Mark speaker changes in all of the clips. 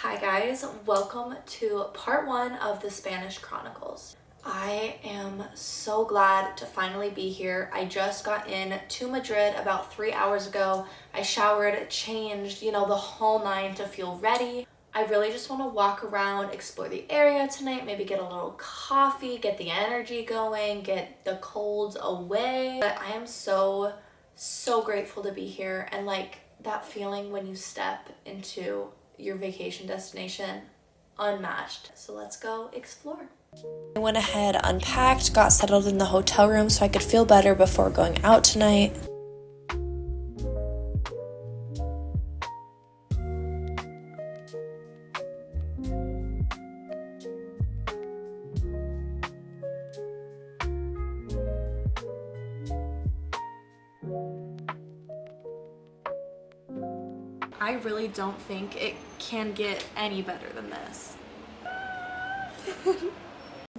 Speaker 1: Hi guys, welcome to part one of the Spanish Chronicles. I am so glad to finally be here. I just got in to Madrid about 3 hours ago. I showered, changed, the whole nine to feel ready. I really just want to walk around, explore the area tonight, maybe get a little coffee, get the energy going, get the colds away. But I am so grateful to be here, and that feeling when you step into your vacation destination, unmatched. So let's go explore. I went ahead, unpacked, got settled in the hotel room so I could feel better before going out tonight. I really don't think it can get any better than this.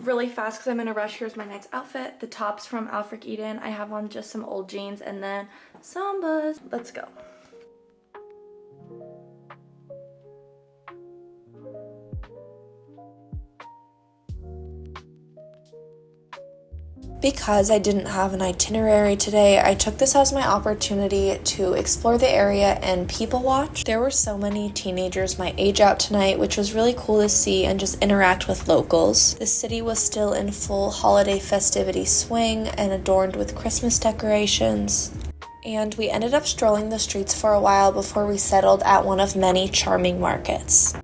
Speaker 1: Really fast because I'm in a rush. Here's my night's outfit. The top's from Alfred Eden. I have on just some old jeans and then Sambas. Let's go. Because I didn't have an itinerary today, I took this as my opportunity to explore the area and people watch. There were so many teenagers my age out tonight, which was really cool to see and just interact with locals. The city was still in full holiday festivity swing and adorned with Christmas decorations. And we ended up strolling the streets for a while before we settled at one of many charming markets.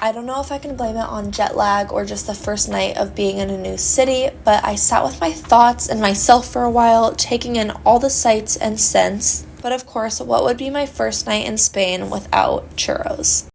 Speaker 1: I don't know if I can blame it on jet lag or just the first night of being in a new city, but I sat with my thoughts and myself for a while, taking in all the sights and scents. But of course, what would be my first night in Spain without churros?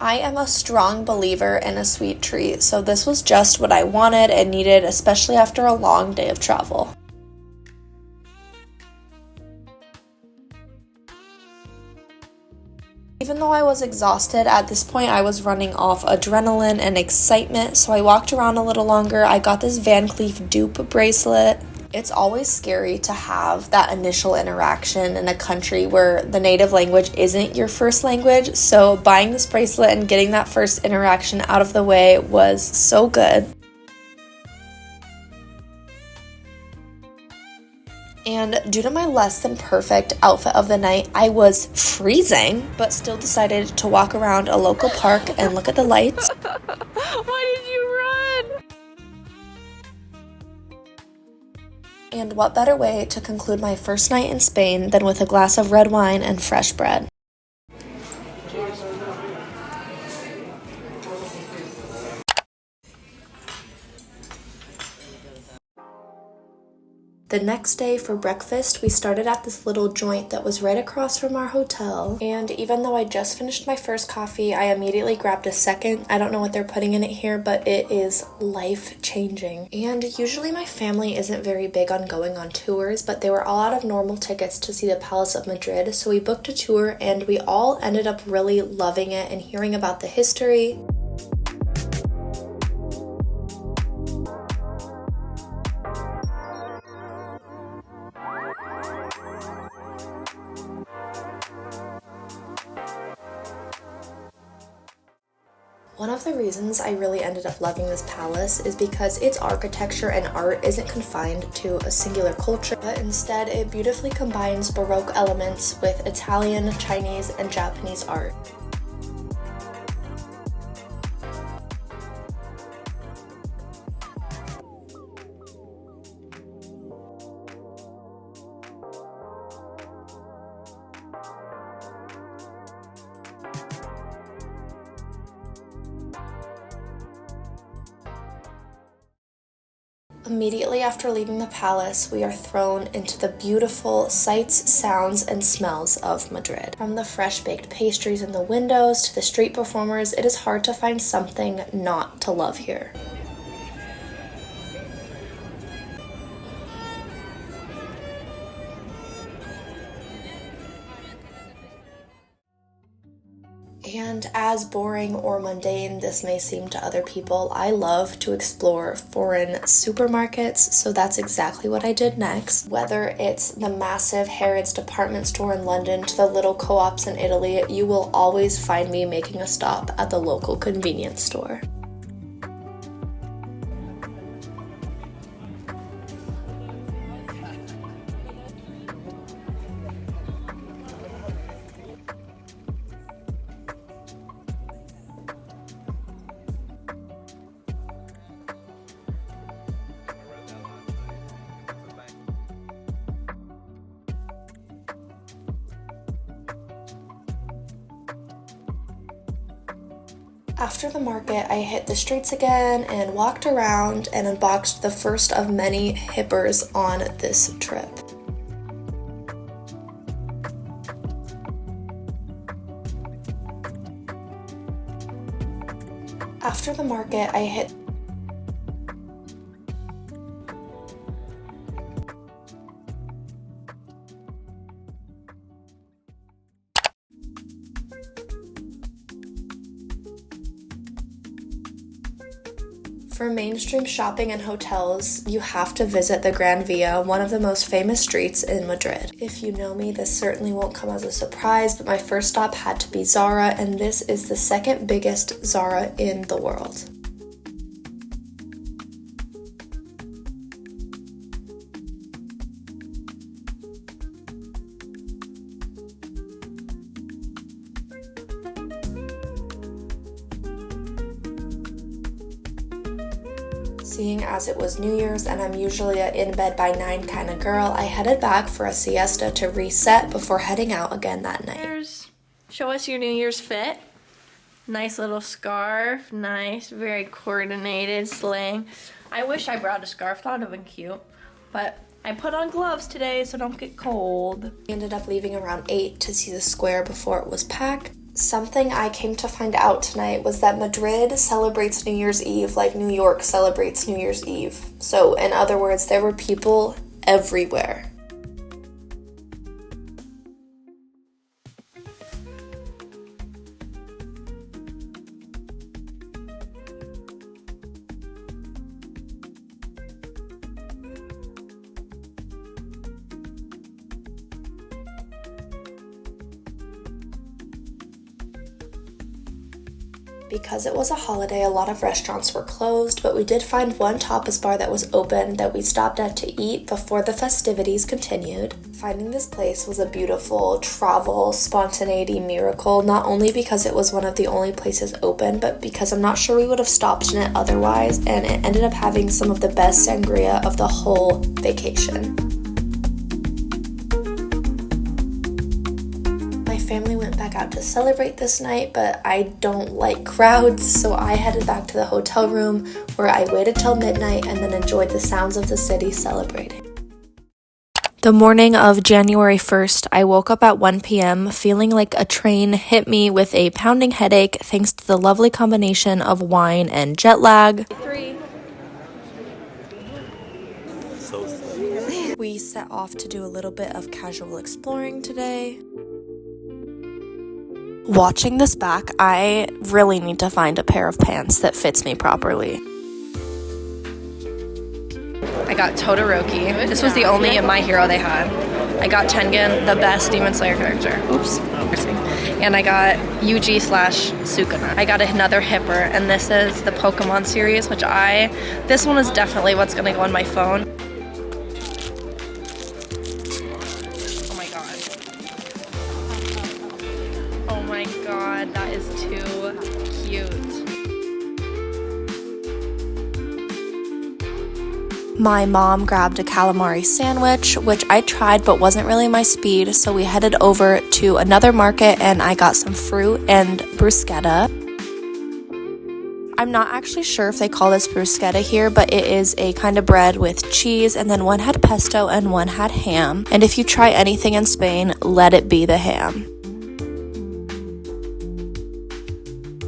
Speaker 1: I am a strong believer in a sweet treat, so this was just what I wanted and needed, especially after a long day of travel. Even though I was exhausted, at this point I was running off adrenaline and excitement, so I walked around a little longer. I got this Van Cleef dupe bracelet. It's always scary to have that initial interaction in a country where the native language isn't your first language, so buying this bracelet and getting that first interaction out of the way was so good. And due to my less than perfect outfit of the night, I was freezing, but still decided to walk around a local park and look at the lights.
Speaker 2: Why did you run?
Speaker 1: And what better way to conclude my first night in Spain than with a glass of red wine and fresh bread? The next day for breakfast, we started at this little joint that was right across from our hotel. And even though I just finished my first coffee, I immediately grabbed a second. I don't know what they're putting in it here, but it is life-changing. And usually my family isn't very big on going on tours, but they were all out of normal tickets to see the Palace of Madrid. So we booked a tour and we all ended up really loving it and hearing about the history. One of the reasons I really ended up loving this palace is because its architecture and art isn't confined to a singular culture, but instead it beautifully combines Baroque elements with Italian, Chinese, and Japanese art. Immediately after leaving the palace, we are thrown into the beautiful sights, sounds, and smells of Madrid. From the fresh-baked pastries in the windows to the street performers, it is hard to find something not to love here. And as boring or mundane this may seem to other people, I love to explore foreign supermarkets, so that's exactly what I did next. Whether it's the massive Harrods department store in London to the little co-ops in Italy, you will always find me making a stop at the local convenience store. After the market, I hit the streets again and walked around and unboxed the first of many hippers on this trip. After the market, I hit For mainstream shopping and hotels, you have to visit the Gran Via, one of the most famous streets in Madrid. If you know me, this certainly won't come as a surprise, but my first stop had to be Zara, and this is the second biggest Zara in the world. Seeing as it was New Year's and I'm usually a in bed by 9 kind of girl, I headed back for a siesta to reset before heading out again that night.
Speaker 2: Show us your New Year's fit. Nice little scarf, nice, very coordinated sling. I wish I brought a scarf, that would have been cute, but I put on gloves today so don't get cold.
Speaker 1: We ended up leaving around 8 to see the square before it was packed. Something I came to find out tonight was that Madrid celebrates New Year's Eve like New York celebrates New Year's Eve. So, in other words, there were people everywhere. Because it was a holiday, a lot of restaurants were closed, but we did find one tapas bar that was open that we stopped at to eat before the festivities continued. Finding this place was a beautiful travel spontaneity miracle, not only because it was one of the only places open, but because I'm not sure we would have stopped in it otherwise, and it ended up having some of the best sangria of the whole vacation. Family went back out to celebrate this night, but I don't like crowds, so I headed back to the hotel room where I waited till midnight and then enjoyed the sounds of the city celebrating. The morning of January 1st, I woke up at 1 p.m. feeling like a train hit me with a pounding headache thanks to the lovely combination of wine and jet lag. We set off to do a little bit of casual exploring today. Watching this back, I really need to find a pair of pants that fits me properly. I got Todoroki. This was the only My Hero they had. I got Tengen, the best Demon Slayer character. Oops. And I got Yuji/Sukuna. I got another hipper, and this is the Pokemon series, this one is definitely what's gonna go on my phone. Oh my god, that is too cute. My mom grabbed a calamari sandwich, which I tried but wasn't really my speed, so we headed over to another market and I got some fruit and bruschetta. I'm not actually sure if they call this bruschetta here, but it is a kind of bread with cheese, and then one had pesto and one had ham. And if you try anything in Spain, let it be the ham.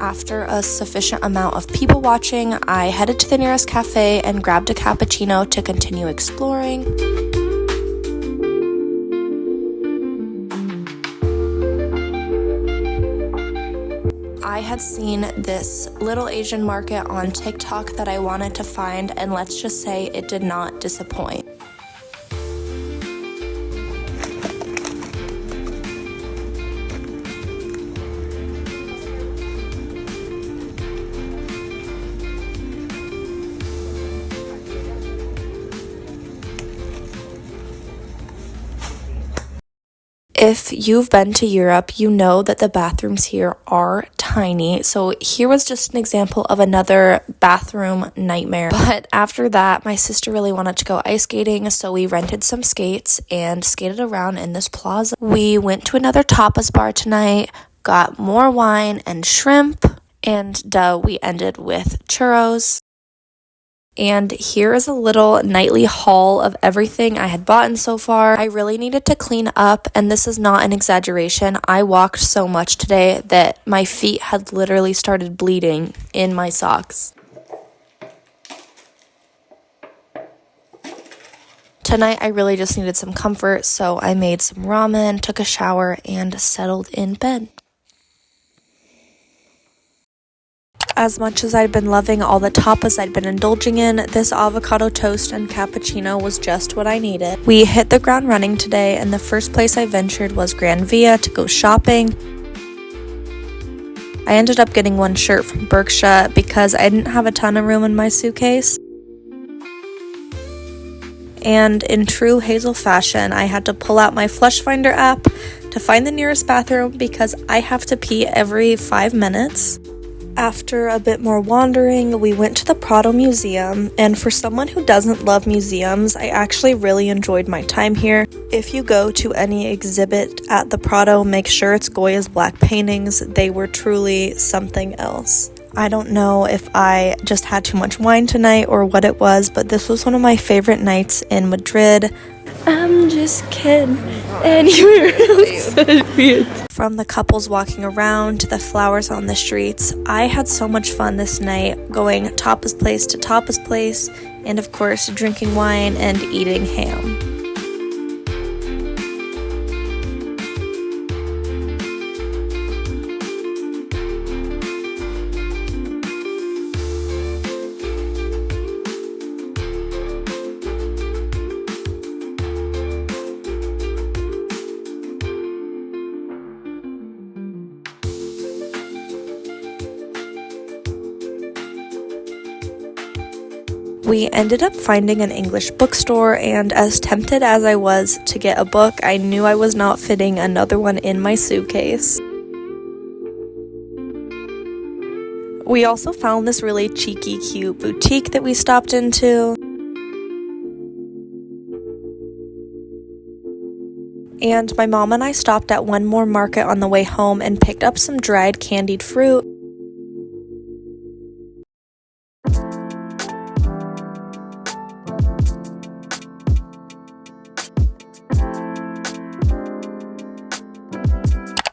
Speaker 1: After a sufficient amount of people watching, I headed to the nearest cafe and grabbed a cappuccino to continue exploring. I had seen this little Asian market on TikTok that I wanted to find, and let's just say it did not disappoint. If you've been to Europe, you know that the bathrooms here are tiny. So here was just an example of another bathroom nightmare. But after that, my sister really wanted to go ice skating, so we rented some skates and skated around in this plaza. We went to another tapas bar tonight, got more wine and shrimp, and we ended with churros. And here is a little nightly haul of everything I had bought so far. I really needed to clean up, and this is not an exaggeration. I walked so much today that my feet had literally started bleeding in my socks. Tonight, I really just needed some comfort, so I made some ramen, took a shower, and settled in bed. As much as I'd been loving all the tapas I'd been indulging in, this avocado toast and cappuccino was just what I needed. We hit the ground running today, and the first place I ventured was Gran to go shopping. I ended up getting one shirt from Berksha because I didn't have a ton of room in my suitcase. And in true Hazel fashion, I had to pull out my Flush Finder app to find the nearest bathroom because I have to pee every 5 minutes. After a bit more wandering, we went to the Prado Museum, and for someone who doesn't love museums, I actually really enjoyed my time here. If you go to any exhibit at the Prado, make sure it's Goya's black paintings. They were truly something else. I don't know if I just had too much wine tonight or what it was, but this was one of my favorite nights in Madrid. I'm just kidding. Anywhere else. From the couples walking around to the flowers on the streets, I had so much fun this night, going tapas place to tapas place, and of course drinking wine and eating ham. We ended up finding an English bookstore, and as tempted as I was to get a book, I knew I was not fitting another one in my suitcase. We also found this really cheeky, cute boutique that we stopped into. And my mom and I stopped at one more market on the way home and picked up some dried candied fruit.